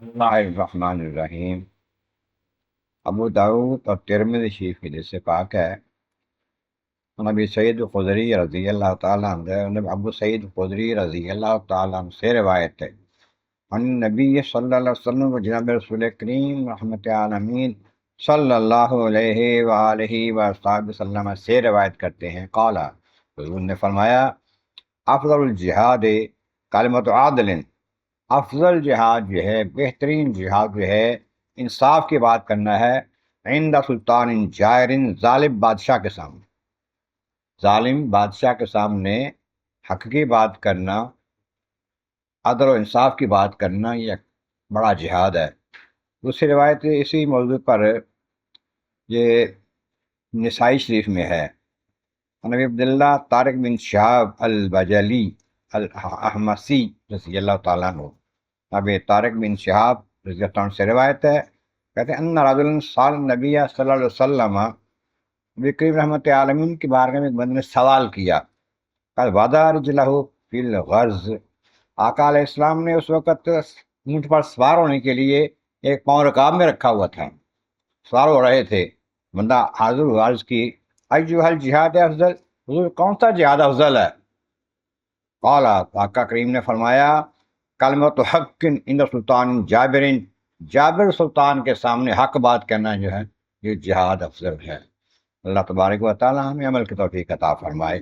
اللہ الرحمن الرحیم۔ ابو داؤد اور ترمذی شریف کی حدیث سے پاک ہے، نبی سعید خدری رضی اللہ تعالیٰ عنہ، ابو سعید خدری رضی اللہ تعالیٰ عنہ سے روایت ہے، ان نبی صلی اللہ علیہ وسلم و جناب رسول کریم رحمت عالمین صلی اللہ علیہ وآلہ وصحبہ وسلم سے روایت کرتے ہیں، قال، حضور نے فرمایا، افضل الجہاد کلمۃ عادل، افضل جہاد جو ہے، بہترین جہاد جو ہے، انصاف کی بات کرنا ہے، عند سلطان جائر، ظالم بادشاہ کے سامنے، ظالم بادشاہ کے سامنے حق کی بات کرنا، عدل و انصاف کی بات کرنا، یہ بڑا جہاد ہے۔ دوسری روایت اسی موضوع پر یہ نسائی شریف میں ہے، نبی عبداللہ طارق بن شہاب البجلی الاحمسی رضی اللہ تعالیٰ عنہ، ابی طارق بن شہاب رضی اللہ عنہ سے روایت ہے، کہتے ہیں ان رجل سال نبی صلی اللہ علیہ وسلم، نبی کریم رحمت عالمین کے بارے میں ایک بندے نے سوال کیا، قال وضع رجلہ فی الغرز، آقا علیہ السلام نے اس وقت اونٹ پر سوار ہونے کے لیے ایک پاؤں رکاب میں رکھا ہوا تھا، سوار ہو رہے تھے، بندہ حاضر ہوا، عرض کی ایھا الجہاد افضل، حضور کون سا جہاد افضل ہے؟ قال، آقا کریم نے فرمایا، کلمۃ حق عند سلطان جابر، جابر سلطان کے سامنے حق بات کرنا جو ہے یہ جہاد افضل ہے۔ اللہ تبارک و تعالی ہمیں عمل کی توفیق عطا فرمائے۔